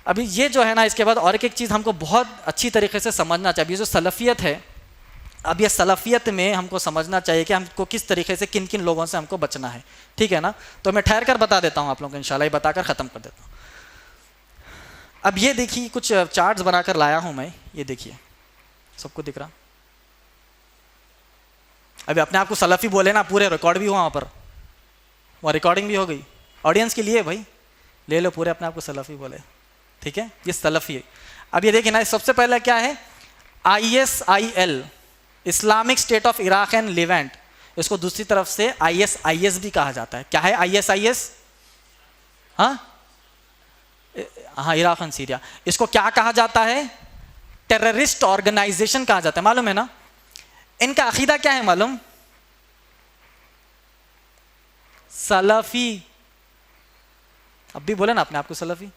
अभी ये जो है ना, इसके बाद और एक चीज़ हमको बहुत अच्छी तरीके से समझना चाहिए। जो सलफ़ियत है, अब ये सलफ़ियत में हमको समझना चाहिए कि हमको किस तरीके से किन किन लोगों से हमको बचना है, ठीक है ना। तो मैं ठहर कर बता देता हूँ आप लोगों को, इंशाल्लाह ये बताकर ख़त्म कर देता हूँ। अब ये देखिए, कुछ चार्ट्स बनाकर लाया हूँ मैं, ये देखिए, सबको दिख रहा? अभी अपने आप को सलफ़ी बोले ना, पूरे रिकॉर्ड भी हुआ वहाँ पर, वहाँ रिकॉर्डिंग भी हो गई, ऑडियंस के लिए भाई ले लो, पूरे अपने आप को सलफ़ी बोले, ठीक है, ये सलफ़ी है। अब ये देखिए ना, सबसे पहले क्या है, ISIL, Islamic state of Iraq and Leivand, इसको दूसरी तरफ से ISIS भी कहा जाता है। क्या है ISIS? हाँ, इराक एंड सीरिया। इसको क्या कहा जाता है? टेररिस्ट ऑर्गेनाइजेशन कहा जाता है, मालूम है ना। इनका अकीदा क्या है मालूम? सलफ़ी। अब भी बोले ना अपने आप को सलफ़ी।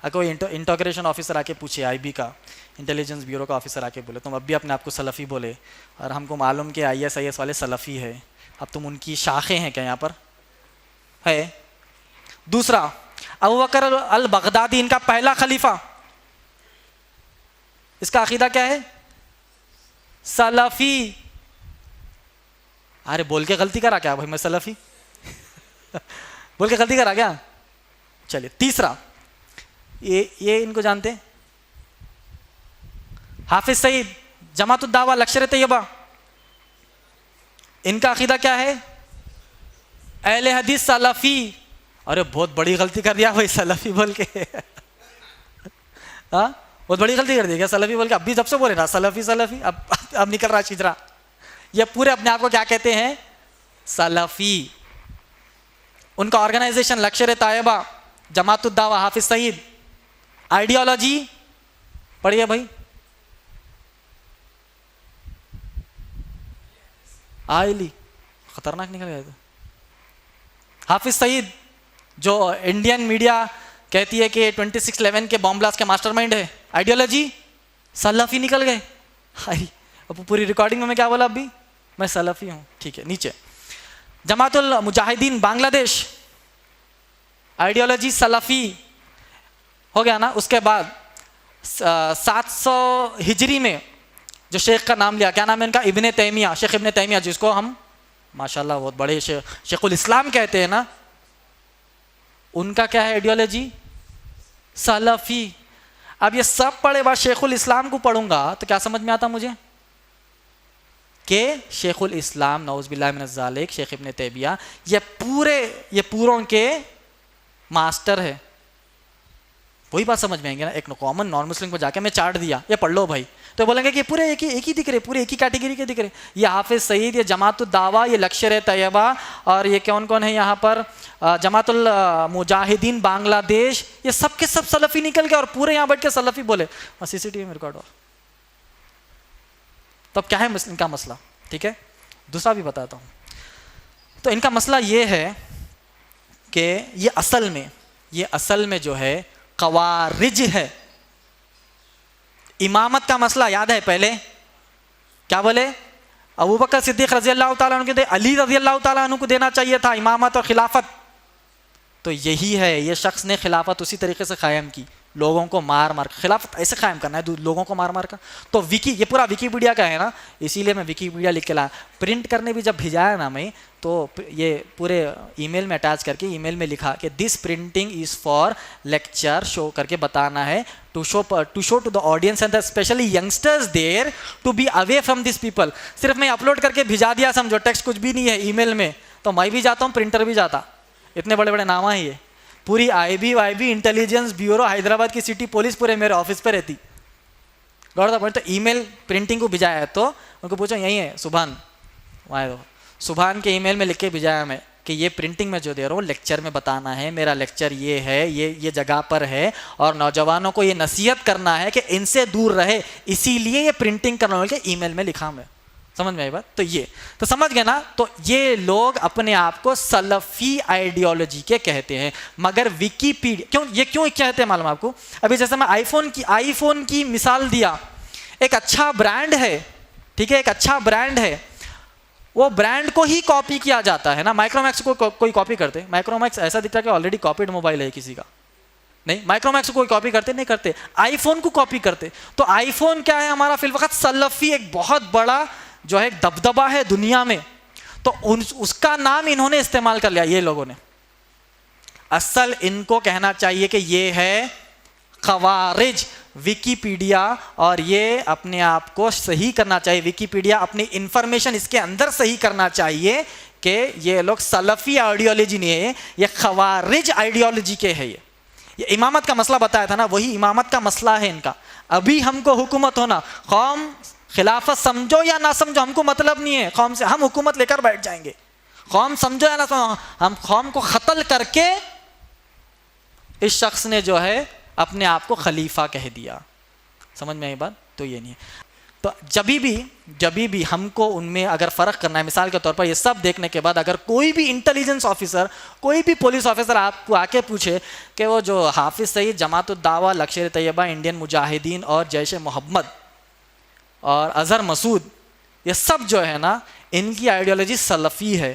अगर कोई इंटोग्रेशन ऑफिसर आके पूछे, IB का, इंटेलिजेंस ब्यूरो का ऑफिसर आके बोले तुम अब भी अपने आप को सलफ़ी बोले, और हमको मालूम कि ISIS वाले सलफ़ी है, अब तुम उनकी शाखें हैं क्या यहाँ पर? है। दूसरा, अबू बकर अल बगदादी, इनका पहला खलीफा, इसका अकीदा क्या है? सलफ़ी। अरे बोल के गलती करा क्या भाई मैं सलफ़ी? बोल के गलती करा क्या? चलिए, तीसरा, ये इनको जानते हैं, हाफिज सईद, जमातुद दावा, लश्कर तैयबा, इनका अकीदा क्या है? अहले हदीस सलफ़ी। अरे बहुत बड़ी गलती कर दिया भाई सलफ़ी बोल के। हाँ, बहुत बड़ी गलती कर दी क्या सलफ़ी बोल के? अब भी जब से बोले ना सलफ़ी सलफ़ी, अब निकल रहा चिजरा। ये पूरे अपने आप को क्या कहते हैं? सलफ़ी। उनका ऑर्गेनाइजेशन लश्कर तैयबा, जमातुद दावा, हाफिज सईद। आइडियोलॉजी पढ़िए भाई, आइली खतरनाक निकल गया। हाफिज सईद, जो इंडियन मीडिया कहती है कि 26/11 के बॉम्ब ब्लास्ट के मास्टरमाइंड है, आइडियोलॉजी सलफ़ी निकल गए। हाय, अब पूरी रिकॉर्डिंग में मैं क्या बोला? अभी मैं सलफ़ी हूँ, ठीक है। नीचे, जमातुल मुजाहिदीन बांग्लादेश, आइडियोलॉजी सलफ़ी हो गया ना। उसके बाद 700 हिजरी में जो शेख का नाम लिया, क्या नाम है इनका? इब्ने तैमिया, शेख इब्ने तैमिया, जिसको हम माशाल्लाह बहुत बड़े शेखुल इस्लाम कहते हैं ना, उनका क्या है आइडियोलॉजी? सलफ़ी। अब ये सब पढ़े बाद शेखुल इस्लाम को पढ़ूंगा तो क्या समझ में आता मुझे? कि शेखुल इस्लाम नऊज़ुबिल्लाह मिनज़ ज़ालिक, शेख इब्ने तैमिया, ये पूरों के मास्टर है। वही बात समझ में आएंगे ना। एक कॉमन नॉन मुस्लिम को जाके मैं चार्ट दिया, ये पढ़ लो भाई, तो बोलेंगे कि पूरे एक ही दिख रहे, पूरे एक ही कैटेगरी के दिख रहे। ये हाफिज सईद, ये जमातुद दावा, ये लश्कर तैयबा, और ये कौन कौन है यहाँ पर? जमातुल मुजाहिदीन बांग्लादेश, ये सब के सब सलफ़ी निकल गए और पूरे यहाँ बैठ के सलफ़ी बोले, और CCTV में रिकॉर्ड हो। तब क्या है इनका मसला? ठीक है, दूसरा भी बताता हूँ। तो इनका मसला ये है कि ये असल में जो है ख़वारिज है। इमामत का मसला याद है पहले क्या बोले? अबू बकर सिद्दीक़ रज़ी अल्लाह ताला अन्हु को, अली रज़ी अल्लाह ताला अन्हु को देना चाहिए था इमामत और खिलाफत। तो यही है, ये शख्स ने खिलाफत उसी तरीके से कायम की, लोगों को मार मार। खिलाफत ऐसे कायम करना है, लोगों को मार मार कर। तो ये पूरा विकीपीडिया का है ना, इसीलिए मैं विकीपीडिया लिख के लाया। प्रिंट करने भी जब भिजाया ना मैं, तो ये पूरे ईमेल में अटैच करके ईमेल में लिखा कि this printing is for lecture, show करके बताना है, to show to the audience and specially youngsters there to be away from this people. सिर्फ मैं अपलोड करके भिजा दिया, समझो, टेक्स्ट कुछ भी नहीं है ईमेल में। तो मैं भी जाता हूँ, प्रिंटर भी जाता, इतने बड़े बड़े नाम है ये। पूरी IB इंटेलिजेंस ब्यूरो, हैदराबाद की सिटी पुलिस पूरे मेरे ऑफिस पे रहती। गौरव तो ईमेल प्रिंटिंग को भिजाया, तो उनको पूछो यही है सुभान, वहाँ सुभान के ईमेल में लिख के भिजाया मैं कि ये प्रिंटिंग में जो दे रहा हूँ लेक्चर में बताना है, मेरा लेक्चर ये है, ये जगह पर है, और नौजवानों को ये नसीहत करना है कि इनसे दूर रहे, इसीलिए ये प्रिंटिंग करना के ईमेल में लिखा मैं। समझ में आई बात? तो ये तो समझ गए ना। तो ये लोग अपने आप को सलफ़ी आइडियोलॉजी के कहते हैं, मगर विकीपीडिया क्यों कहते हैं मालूम आपको? अभी जैसे मैं आईफोन की मिसाल दिया, एक अच्छा ब्रांड है, ठीक है, एक अच्छा ब्रांड है, वो ब्रांड को ही कॉपी किया जाता है ना। माइक्रोमैक्स को कोई कॉपी करते? माइक्रोमैक्स ऐसा दिखता है कि ऑलरेडी कॉपीड मोबाइल है किसी का, नहीं, माइक्रोमैक्स को कोई कॉपी करते नहीं करते, आईफोन को कॉपी करते। तो आईफोन क्या है हमारा फिल वक्त सलफी एक बहुत बड़ा जो है दबदबा है दुनिया में, तो उसका नाम इन्होंने इस्तेमाल कर लिया ये लोगों ने। असल इनको कहना चाहिए कि ये है खवारिज। विकीपीडिया और ये अपने आप को सही करना चाहिए, विकीपीडिया अपनी इंफॉर्मेशन इसके अंदर सही करना चाहिए कि ये लोग सलफी आइडियोलॉजी नहीं है, ये खवारिज आइडियोलॉजी के है। ये इमामत का मसला बताया था ना, वही इमामत का मसला है इनका। अभी हमको हुकूमत होना, कौम खिलाफत समझो या ना समझो हमको मतलब नहीं है, कौम से हम हुकूमत लेकर बैठ जाएंगे। कौम समझो या ना समझो, हम कौम को कत्ल करके इस शख्स ने जो है अपने आप को खलीफा कह दिया। समझ में आई बात? तो ये नहीं है। तो जभी भी हमको उनमें अगर फ़र्क करना है, मिसाल के तौर पर ये सब देखने के बाद अगर कोई भी इंटेलिजेंस ऑफिसर, कोई भी पुलिस ऑफिसर आपको आके पूछे कि वो जो हाफिज़ सईद, जमात-उद-दावा, लश्कर तैयबा, इंडियन मुजाहिदीन और जैश मोहम्मद और अज़हर मसूद, ये सब जो है ना इनकी आइडियोलॉजी सलफ़ी है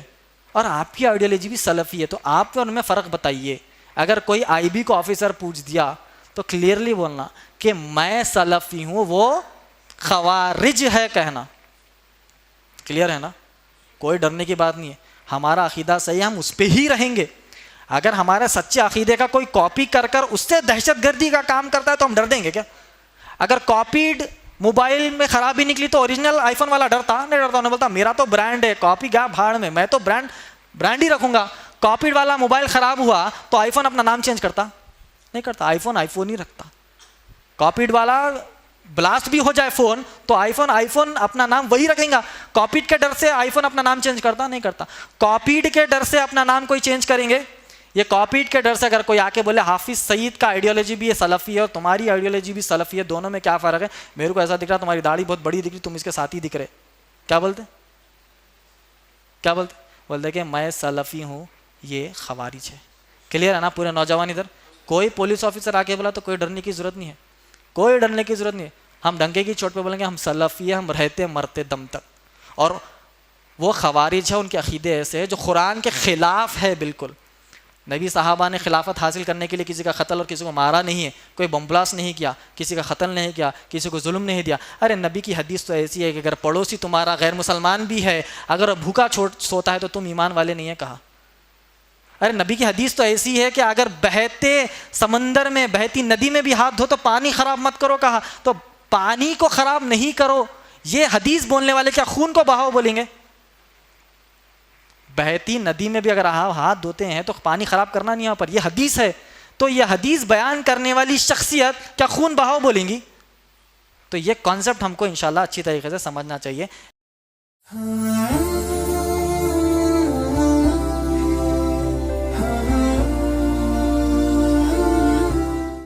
और आपकी आइडियोलॉजी भी सलफ़ी है, तो आप उनमें फ़र्क बताइए। अगर कोई आईबी को ऑफिसर पूछ दिया तो क्लियरली बोलना कि मैं सलफ़ी हूँ, वो खवारिज है कहना। क्लियर है ना? कोई डरने की बात नहीं है। हमारा अकीदा सही है, हम उस पर ही रहेंगे। अगर हमारे सच्चे अकीदे का कोई कॉपी कर कर उससे दहशतगर्दी का काम करता है तो हम डर देंगे क्या? अगर कॉपीड मोबाइल में खराबी निकली तो ओरिजिनल आईफोन वाला डरता नहीं? डरता। उन्हें बोलता मेरा तो ब्रांड है, कॉपी क्या भाड़ में, मैं तो ब्रांड ही रखूंगा। कॉपीड वाला मोबाइल खराब हुआ तो आईफोन अपना नाम चेंज करता नहीं? करता। आईफोन ही रखता। कॉपीड वाला ब्लास्ट भी हो जाए फोन तो आईफोन अपना नाम वही रखेगा। कॉपीड के डर से आईफोन अपना नाम चेंज करता नहीं? करता। कॉपीड के डर से अपना नाम कोई चेंज करेंगे? ये कॉपीड के डर से अगर कोई आके बोले हाफिज सईद का आइडियोलॉजी भी ये सलफ़ी है और तुम्हारी आइडियोलॉजी भी सलफ़ी है, दोनों में क्या फ़र्क है? मेरे को ऐसा दिख रहा, तुम्हारी दाढ़ी बहुत बड़ी दिख रही, तुम इसके साथ ही दिख रहे, क्या बोलते? बोलते कि मैं सलफ़ी हूँ, ये खवारिज है। क्लियर है ना पूरे नौजवान इधर? कोई पुलिस ऑफिसर आके बोला तो कोई डरने की ज़रूरत नहीं है, कोई डरने की ज़रूरत नहीं है। हम डंके की चोट पे बोलेंगे हम सलफ़ी है, हम रहते मरते दम तक। और वो खवारिज है, उनके अकीदे ऐसे है जो कुरान के ख़िलाफ़ है बिल्कुल। नबी साहबा ने खिलाफत हासिल करने के लिए किसी का कत्ल और किसी को मारा नहीं है, कोई बम ब्लास्ट नहीं किया, किसी का कत्ल नहीं किया, किसी को जुल्म नहीं दिया। अरे नबी की हदीस तो ऐसी है कि अगर पड़ोसी तुम्हारा गैर मुसलमान भी है, अगर भूखा सोता है तो तुम ईमान वाले नहीं है कहा। अरे नबी की हदीस तो ऐसी है कि अगर बहते समंदर में, बहती नदी में भी हाथ धो तो पानी खराब मत करो कहा। तो पानी को खराब नहीं करो, ये हदीस बोलने वाले क्या खून को बहाओ बोलेंगे? बहती नदी में भी अगर हाथ धोते हैं तो पानी खराब करना नहीं यहाँ पर, ये हदीस है। तो ये हदीस बयान करने वाली शख्सियत क्या खून बहाओ बोलेंगी? तो ये कॉन्सेप्ट हमको इंशाल्लाह अच्छी तरीके से समझना चाहिए।